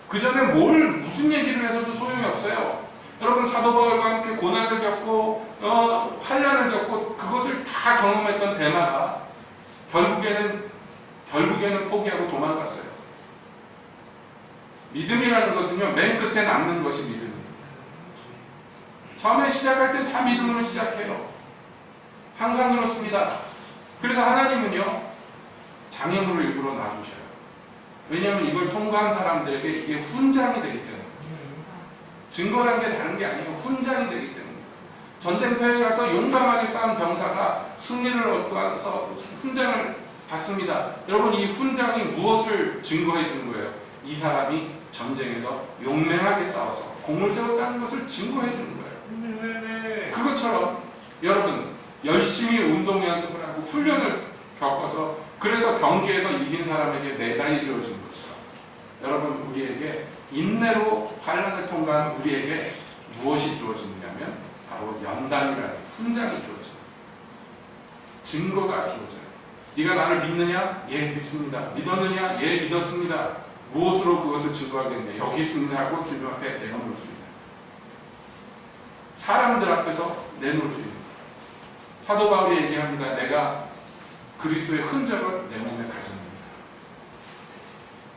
그 전에 무슨 얘기를 해서도 소용이 없어요. 여러분, 사도 바울과 함께 고난을 겪고 환난을 겪고 그것을 다 경험했던 데마가 결국에는 포기하고 도망갔어요. 믿음이라는 것은요, 맨 끝에 남는 것이 믿음이에요. 처음에 시작할 때 다 믿음으로 시작해요. 항상 그렇습니다. 그래서 하나님은요, 장애물을 일부러 놔두셔요. 왜냐하면 이걸 통과한 사람들에게 이게 훈장이 되기 때문에. 증거라는 게 다른 게 아니에요. 훈장이 되기 때문에. 전쟁터에 가서 용감하게 싸운 병사가 승리를 얻고 와서 훈장을 받습니다. 여러분, 이 훈장이 무엇을 증거해 주는 거예요? 이 사람이 전쟁에서 용맹하게 싸워서 공을 세웠다는 것을 증거해 주는 거예요. 그것처럼 여러분, 열심히 운동 연습을 하고 훈련을 겪어서 그래서 경기에서 이긴 사람에게 메달이 주어진 것처럼 여러분, 우리에게 인내로 환난을 통과한 우리에게 무엇이 주어지느냐면 바로 연단이라는 훈장이 주어져요. 증거가 주어져요. 네가 나를 믿느냐? 예, 믿습니다. 믿었느냐? 예, 믿었습니다. 무엇으로 그것을 증거하겠냐? 여기 있습니다 하고 주님 앞에 내어놓을 수 있는, 사람들 앞에서 내놓을 수 있는. 사도 바울이 얘기합니다. 내가 그리스도의 흔적을 내 몸에 가집니다.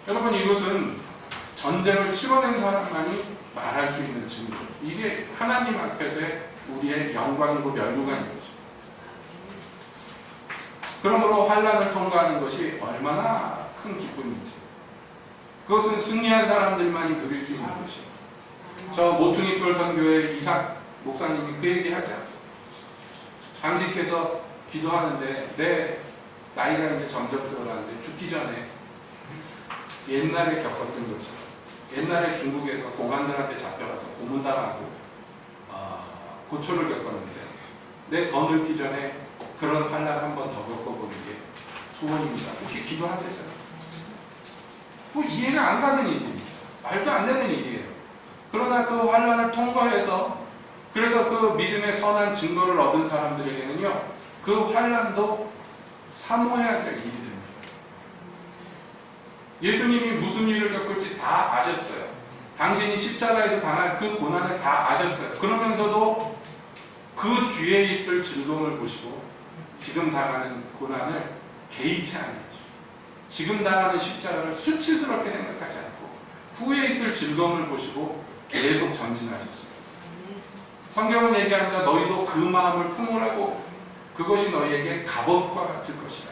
여러분, 이것은 전쟁을 치러낸 사람만이 말할 수 있는 증거. 이게 하나님 앞에서의 우리의 영광이고 멸류관인 것입니다. 그러므로 환난을 통과하는 것이 얼마나 큰 기쁨인지, 그것은 승리한 사람들만이 누릴 수 있는 것이에요. 저 모퉁이돌 선교회 이삭 목사님이 그 얘기 하죠. 당신께서 기도하는데 내 나이가 이제 점점 들어가는데 죽기 전에 옛날에 겪었던 것처럼, 옛날에 중국에서 공안들한테 잡혀가서 고문당하고 고초를 겪었는데 내 더 늙기 전에 그런 환난 한 번 더 겪어보는 게 소원입니다. 이렇게 기도한대잖아요. 뭐 이해가 안 가는 일입니다. 말도 안 되는 일이에요. 그러나 그 환난을 통과해서, 그래서 그 믿음의 선한 증거를 얻은 사람들에게는요, 그 환난도 사모해야 될 일이 됩니다. 예수님이 무슨 일을 겪을지 다 아셨어요. 당신이 십자가에서 당할 그 고난을 다 아셨어요. 그러면서도 그 뒤에 있을 즐거움을 보시고 지금 당하는 고난을 개의치 않으시고, 지금 당하는 십자가를 수치스럽게 생각하지 않고 후에 있을 즐거움을 보시고 계속 전진하셨어요. 성경은 얘기합니다. 너희도 그 마음을 품으라고. 그것이 너희에게 갑옷과 같을 것이다.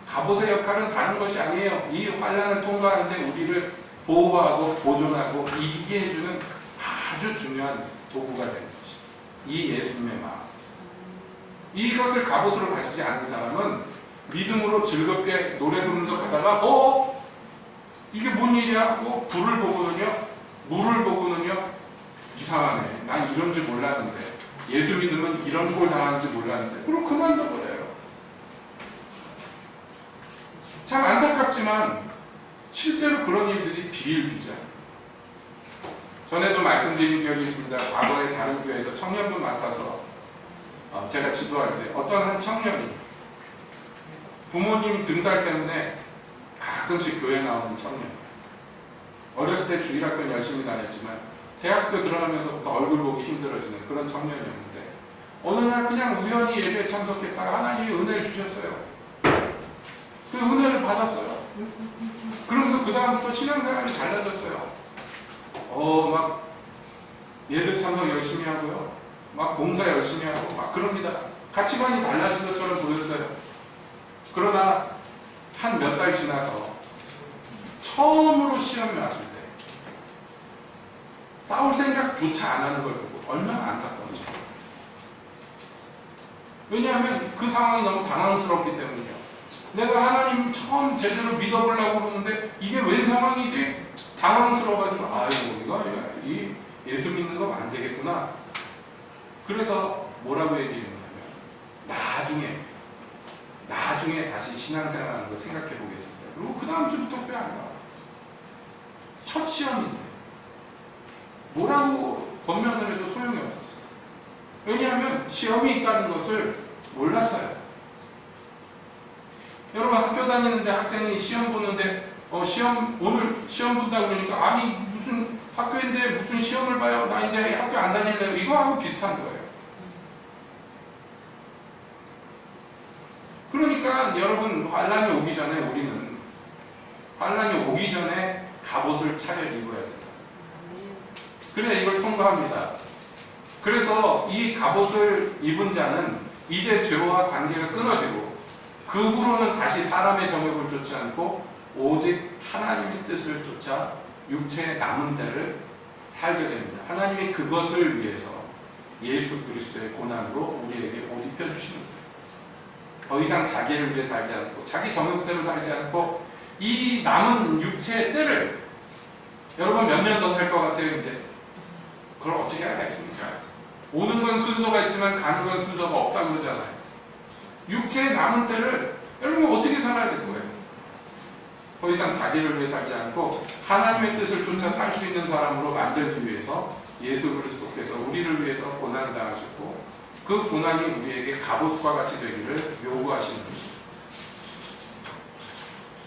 갑옷의 역할은 다른 것이 아니에요. 이 환난을 통과하는데 우리를 보호하고 보존하고 이기게 해주는 아주 중요한 도구가 되는 것이죠. 이 예수님의 마음. 이것을 갑옷으로 가지지 않는 사람은 믿음으로 즐겁게 노래 부르면서 가다가 이게 뭔 일이야 하고 불을 보고는요, 물을 보고는요, 이상하네. 난 이런 줄 몰랐는데, 예수 믿으면 이런 꼴 당하는지 몰랐는데, 그럼 그만둬버려요. 참 안타깝지만 실제로 그런 일들이 비일비재해요. 전에도 말씀드린 기억이 있습니다. 과거에 다른 교회에서 청년부 맡아서 제가 지도할 때 어떤 한 청년이 부모님 등살 때문에 가끔씩 교회 나오는 청년, 어렸을 때 주일학교 열심히 다녔지만 대학교 들어가면서부터 얼굴 보기 힘들어지는 그런 청년이었는데, 어느 날 그냥 우연히 예배에 참석했다가 하나님이 은혜를 주셨어요. 그 은혜를 받았어요. 그러면서 그 다음부터 신앙생활이 달라졌어요. 막 예배 참석 열심히 하고요, 막 봉사 열심히 하고 막 그럽니다. 가치관이 달라진 것처럼 보였어요. 그러나 한 몇 달 지나서 처음으로 시험이 왔을 때 싸울 생각조차 안 하는 걸 보고 얼마나 안타까운지. 왜냐하면 그 상황이 너무 당황스럽기 때문이에요. 내가 하나님 처음 제대로 믿어보려고 그러는데 이게 웬 상황이지? 당황스러워가지고 이거 이 예수 믿는 거 안 되겠구나. 그래서 뭐라고 얘기했냐면, 나중에 다시 신앙생활하는 거 생각해 보겠습니다. 그리고 그 다음 주부터 교회 안 가요. 첫 시험인데 뭐라고 권면을 해도 소용이 없었어요. 왜냐하면 시험이 있다는 것을 몰랐어요. 여러분, 학교 다니는데 학생이 시험 보는데 오늘 시험 본다고 그러니까, 아니 무슨 학교인데 무슨 시험을 봐요, 나 이제 학교 안 다닐래요, 이거하고 비슷한 거예요. 그러니까 여러분, 환난이 오기 전에 우리는 갑옷을 차려 입어야 된다. 그래야 이걸 통과합니다. 그래서 이 갑옷을 입은 자는 이제 죄와 관계가 끊어지고 그 후로는 다시 사람의 정욕을 쫓지 않고 오직 하나님의 뜻을 쫓아 육체의 남은 때를 살게 됩니다. 하나님이 그것을 위해서 예수 그리스도의 고난으로 우리에게 옷 입혀주시는 거예요. 더 이상 자기를 위해 살지 않고 자기 정욕대로 살지 않고 이 남은 육체의 때를, 여러분 몇 년 더 살 것 같아요 이제? 그걸 어떻게 하겠습니까? 오는 건 순서가 있지만 가는 건 순서가 없다고 그러잖아요. 육체의 남은 때를 여러분 어떻게 살아야 될 거예요? 더 이상 자기를 위해 살지 않고 하나님의 뜻을 쫓아 살 수 있는 사람으로 만들기 위해서 예수 그리스도께서 우리를 위해서 고난을 당하셨고, 그 고난이 우리에게 갑옷과 같이 되기를 요구하시는 것입니다.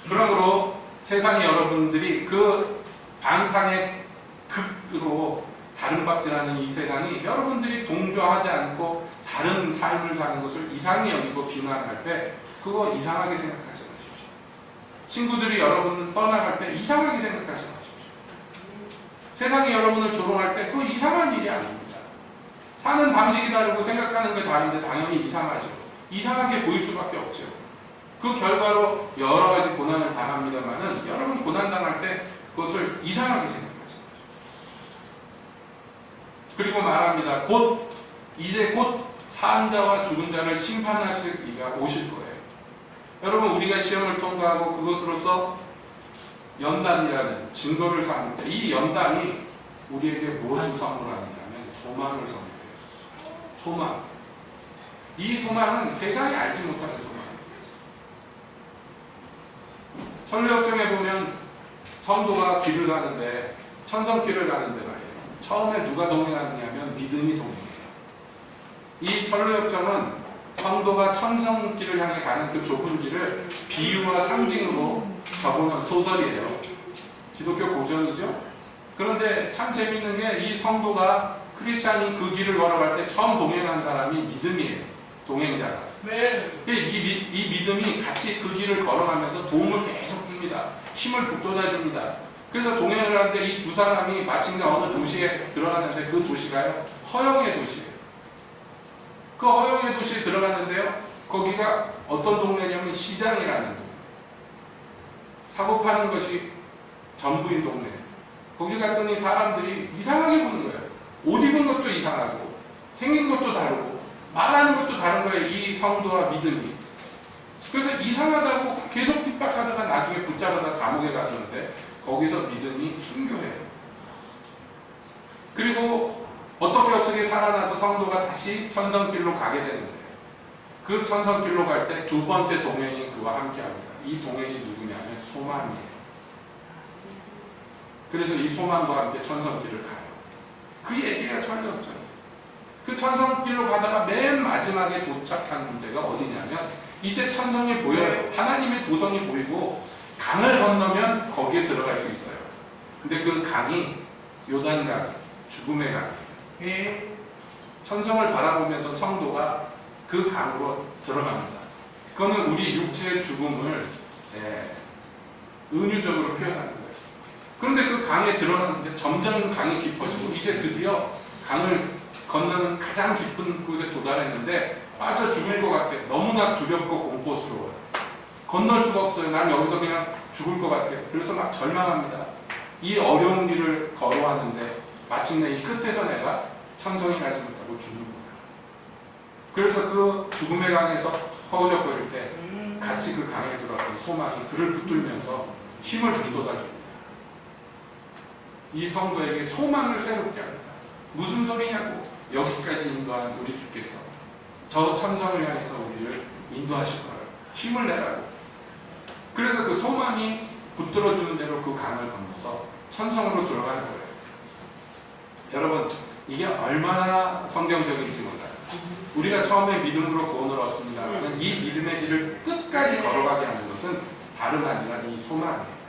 그러므로 세상에 여러분들이 그 방탕의 극으로 다름박질하는 이 세상이 여러분들이 동조하지 않고 다른 삶을 사는 것을 이상히 여기고 비난할 때 그거 이상하게 생각하지 마십시오. 친구들이 여러분을 떠나갈 때 이상하게 생각하지 마십시오. 세상이 여러분을 조롱할 때 그거 이상한 일이 아닙니다. 사는 방식이 다르고 생각하는 게 다른데 당연히 이상하죠. 이상하게 보일 수밖에 없죠. 그 결과로 여러 가지 고난을 당합니다만은 여러분 고난 당할 때 그것을 이상하게 생각하죠. 그리고 말합니다. 이제 곧 산 자와 죽은 자를 심판하실 이가 오실 거예요. 여러분 우리가 시험을 통과하고 그것으로서 연단이라는 증거를 삼는데 이 연단이 우리에게 무엇을 선물하느냐면 소망을 선물해요. 소망. 이 소망은 세상이 알지 못하는 소망입니다. 천리역정에 보면 성도가 길을 가는데 천성길을 가는데 말이에요. 처음에 누가 동행하느냐면 믿음이 동행해요. 이 천리역정은 성도가 천성길을 향해 가는 그 좁은 길을 비유와 상징으로 적어놓은 소설이에요. 기독교 고전이죠. 그런데 참 재밌는 게 이 성도가 크리스찬이 그 길을 걸어갈 때 처음 동행한 사람이 믿음이에요. 동행자가. 네. 이 믿음이 같이 그 길을 걸어가면서 도움을 계속 줍니다. 힘을 북돋아 줍니다. 그래서 동행을 하는데 이 두 사람이 마침내 어느 도시에 들어가는데 그 도시가요, 허영의 도시예요. 그 허영의 도시에 들어갔는데요, 거기가 어떤 동네냐면 시장이라는 동네. 사고 파는 것이 전부인 동네. 거기 갔더니 사람들이 이상하게 보는 거예요. 옷 입은 것도 이상하고 생긴 것도 다르고 말하는 것도 다른 거예요. 이 성도와 믿음이. 그래서 이상하다고 계속 핍박하다가 나중에 붙잡아다 감옥에 가두는데 거기서 믿음이 순교해요. 그리고 어떻게 살아나서 성도가 다시 천성길로 가게 되는데 그 천성길로 갈 때 두 번째 동행이 그와 함께합니다. 이 동행이 누구냐면 소망이에요. 그래서 이 소망과 함께 천성길을 가요. 그 얘기가 천리역정이에요. 그 천성길로 가다가 맨 마지막에 도착한 데가 어디냐면 이제 천성이 보여요. 하나님의 도성이 보이고 강을 건너면 거기에 들어갈 수 있어요. 근데 그 강이 요단강이 죽음의 강이에요. 천성을 바라보면서 성도가 그 강으로 들어갑니다. 그거는 우리 육체의 죽음을 은유적으로 표현하는 거예요. 그런데 그 강에 들어갔는데 점점 강이 깊어지고 이제 드디어 강을 건너는 가장 깊은 곳에 도달했는데 빠져 죽을 것 같아요. 너무나 두렵고 공포스러워요. 건널 수가 없어요. 난 여기서 그냥 죽을 것 같아요. 그래서 막 절망합니다. 이 어려운 길을 걸어왔는데 마침내 이 끝에서 내가 천성이 가지 못하고 죽는구나. 그래서 그 죽음의 강에서 허우적거릴 때 같이 그 강에 들어갔던 소망이 그를 붙들면서 힘을 북돋아 줍니다. 이 성도에게 소망을 새롭게 합니다. 무슨 소리냐고. 여기까지 인도한 우리 주께서 저 천성을 향해서 우리를 인도하실 거예요. 힘을 내라고. 그래서 그 소망이 붙들어주는 대로 그 강을 건너서 천성으로 들어가는 거예요. 여러분, 이게 얼마나 성경적인지 몰라요. 우리가 처음에 믿음으로 구원을 얻습니다만 이 믿음의 길을 끝까지 걸어가게 하는 것은 다름 아니라 이 소망이에요.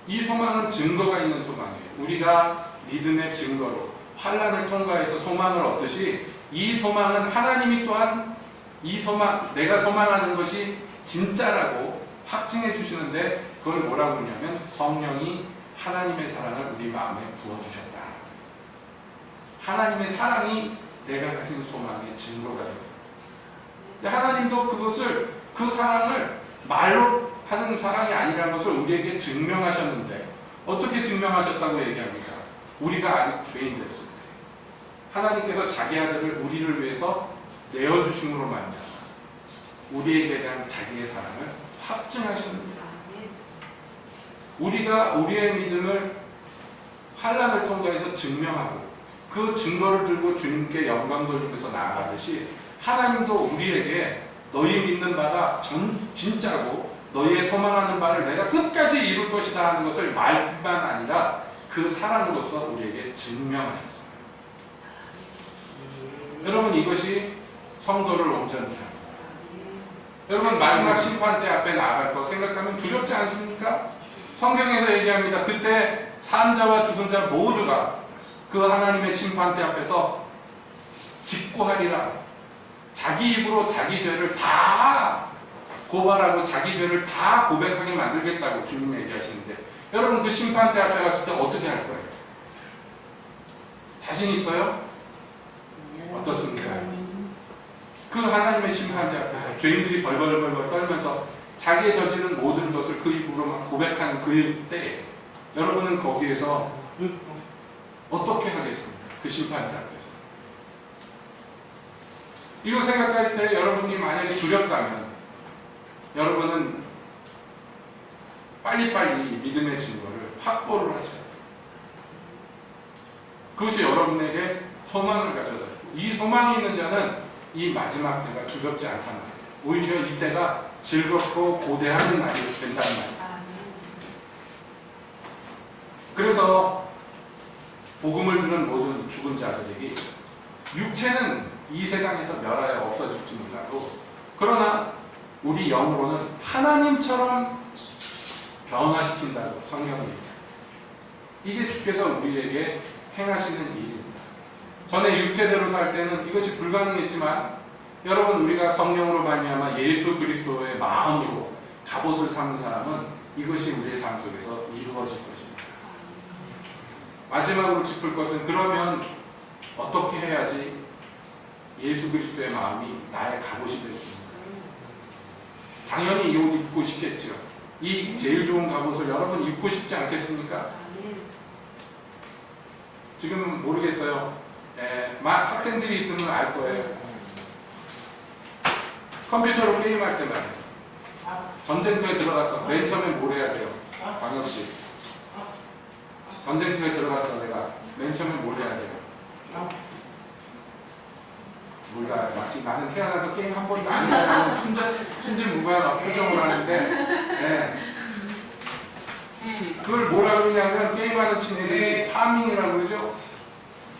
이 소망은 증거가 있는 소망이에요. 우리가 믿음의 증거로 환난을 통과해서 소망을 얻듯이 이 소망은 하나님이 또한 이 소망, 내가 소망하는 것이 진짜라고 확증해 주시는데 그걸 뭐라고 그러냐면 성령이 하나님의 사랑을 우리 마음에 부어주셨다. 하나님의 사랑이 내가 가진 소망의 증거가 됩니다. 하나님도 그것을, 그 사랑을 말로 하는 사랑이 아니라는 것을 우리에게 증명하셨는데 어떻게 증명하셨다고 얘기합니까? 우리가 아직 죄인 됐을 때 하나님께서 자기 아들을 우리를 위해서 내어주심으로 말미암아 우리에게 대한 자기의 사랑을 확증하셨습니다. 우리가 우리의 믿음을 환난을 통과해서 증명하고 그 증거를 들고 주님께 영광 돌리면서 나아가듯이 하나님도 우리에게 너희 믿는 바가 진짜고 너희의 소망하는 바를 내가 끝까지 이룰 것이다 하는 것을 말만 아니라 그 사랑으로서 우리에게 증명하셨어요. 여러분, 이것이 성도를 온전케 합니다. 여러분, 마지막 심판대 앞에 나아갈 거 생각하면 두렵지 않습니까? 성경에서 얘기합니다. 그때 산 자와 죽은 자 모두가 그 하나님의 심판대 앞에서 직고하리라. 자기 입으로 자기 죄를 다 고발하고 자기 죄를 다 고백하게 만들겠다고 주님이 얘기하시는데 여러분, 그 심판대 앞에 갔을 때 어떻게 할 거예요? 자신 있어요? 어떻습니까? 그 하나님의 심판대 앞에서 죄인들이 벌벌벌벌 떨면서 자기의 저지른 모든 것을 그 입으로 막 고백하는 그 때에 여러분은 거기에서 어떻게 하겠습니까? 그 심판대 앞에서. 이거 생각할 때 여러분이 만약에 두렵다면 여러분은 빨리빨리 믿음의 증거를 확보를 하셔야 돼요. 그것이 여러분에게 소망을 가져다 주고, 이 소망이 있는 자는 이 마지막 때가 두렵지 않단 말이에요. 오히려 이 때가 즐겁고 고대하는 날이 된다는 말이에요. 그래서 복음을 들은 모든 죽은 자들에게 육체는 이 세상에서 멸하여 없어질지 몰라도 그러나 우리 영으로는 하나님처럼 변화시킨다고 성경이 얘기합니다. 이게 주께서 우리에게 행하시는 일입니다. 전에 육체대로 살 때는 이것이 불가능했지만 여러분, 우리가 성령으로 말미암아 예수 그리스도의 마음으로 갑옷을 삼는 사람은 이것이 우리의 삶 속에서 이루어질 것입니다. 마지막으로 짚을 것은, 그러면 어떻게 해야지 예수 그리스도의 마음이 나의 갑옷이 될 수 있는가? 당연히 이 옷 입고 싶겠죠. 이 제일 좋은 갑옷을 여러분 입고 싶지 않겠습니까? 지금 모르겠어요. 막 학생들이 있으면 알 거예요. 컴퓨터로 게임할 때 말이에요. 전쟁터에 들어가서 맨 처음에 뭘 해야 돼요? 광역씨. 전쟁터에 들어가서 내가 맨 처음에 뭘 해야 돼요? 몰라요. 마치 나는 태어나서 게임 한 번도 안 해서 순진무구한 표정을 하는데, 그걸 뭐라 그러냐면, 게임하는 친구들이 파밍이라고 그러죠.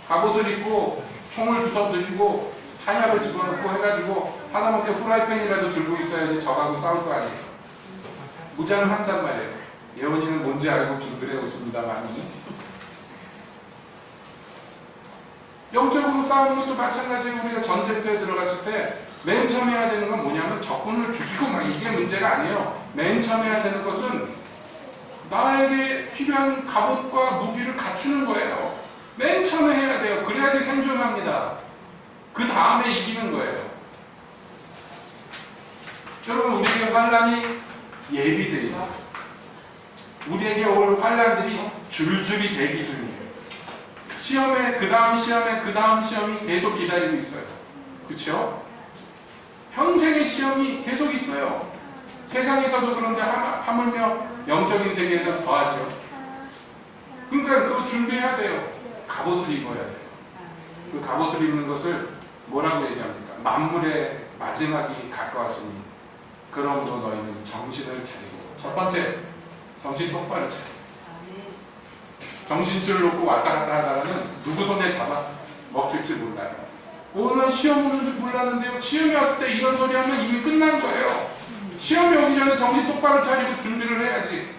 갑옷을 입고 총을 주워들고 탄약을 집어넣고 해가지고 하다못해 후라이팬이라도 들고 있어야지 적하고 싸울 거 아니에요. 무장을 한단 말이에요. 예원이는 뭔지 알고 빙그레 웃습니다만, 영적으로 싸우는 것도 마찬가지로 우리가 전쟁터에 들어갔을 때 맨 처음 해야 되는 건 뭐냐면 적군을 죽이고 막 이게 문제가 아니에요. 맨 처음 해야 되는 것은 나에게 필요한 갑옷과 무기를 갖추는 거예요. 맨 처음에 해야 돼요. 그래야지 생존합니다. 그 다음에 이기는 거예요. 여러분, 우리에게 환란이 예비되어 있어요. 우리에게 올 환란들이 줄줄이 대기 중이에요. 시험에 그 다음 시험에 그 다음 시험이 계속 기다리고 있어요. 그렇죠? 평생의 시험이 계속 있어요. 세상에서도 그런데 하물며 영적인 세계에서 더하죠. 그러니까 그거 준비해야 돼요. 갑옷을 입어야 돼요. 그 갑옷을 입는 것을 뭐라고 얘기합니까? 만물의 마지막이 가까웠으니 그러므로 너희는 정신을 차리고. 첫 번째, 정신 똑바로 차리고. 정신줄 놓고 왔다 갔다 하다가는 누구 손에 잡아 먹힐지 몰라요. 오늘 시험 오는 줄 몰랐는데요. 시험이 왔을 때 이런 소리 하면 이미 끝난 거예요. 시험이 오기 전에 정신 똑바로 차리고 준비를 해야지.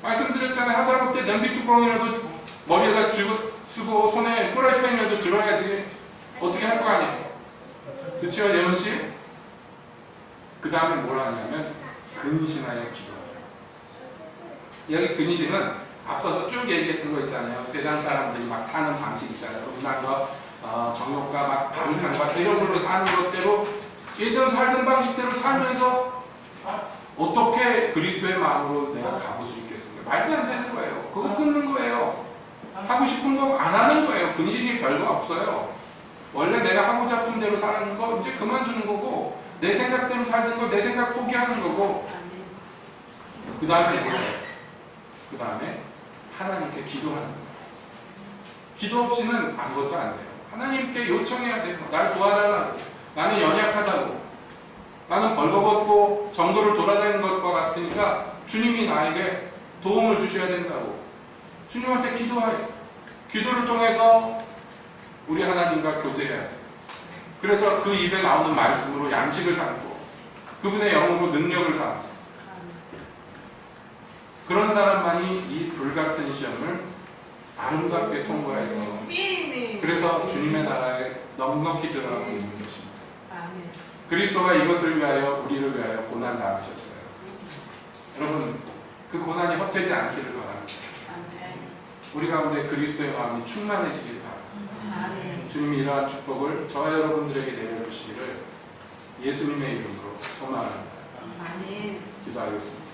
말씀드렸잖아요. 하다못해 냄비 뚜껑이라도 머리에다 쓰고 손에 후라이팬이라도 들어야지 어떻게 할 거 아니에요. 그렇죠, 예원씨? 그 다음에 뭘 하냐면 근신하여 기도해요. 여기 근신은 앞서서 쭉 얘기했던 거 있잖아요. 세상 사람들이 막 사는 방식 있잖아요. 음란과 정욕과 막 방탕과 이런 걸로 사는 것대로 예전 살던 방식대로 살면서 어떻게 그리스도의 마음으로 내가 갑옷을 입겠습니까? 말도 안 되는 거예요. 그거 끊는 거예요. 하고 싶은 거 안 하는 거예요. 근신이 별거 없어요. 원래 내가 하고자 하는 대로 사는 거 이제 그만두는 거고, 내 생각대로 살던 거 내 생각 포기하는 거고, 그 다음에 뭐예요? 그 다음에 하나님께 기도하는 거예요. 기도 없이는 아무것도 안 돼요. 하나님께 요청해야 돼요. 날 도와달라고. 나는 연약하다고. 나는 벌거벗고 정도를 돌아다니는 것과 같으니까 주님이 나에게 도움을 주셔야 된다고. 주님한테 기도해요. 기도를 통해서 우리 하나님과 교제해야 돼요. 그래서 그 입에 나오는 말씀으로 양식을 삼고 그분의 영으로 능력을 삼고, 그런 사람만이 이 불같은 시험을 아름답게 통과해서 그래서 주님의 나라에 넉넉히 들어가고 있는 것입니다. 그리스도가 이것을 위하여 우리를 위하여 고난 당하셨어요. 여러분, 그 고난이 헛되지 않기를 바랍니다. 우리 가운데 그리스도의 마음이 충만해지길 바랍니다. 주님이 이러한 축복을 저와 여러분들에게 내려주시기를 예수님의 이름으로 소망합니다. 아멘. 기도하겠습니다.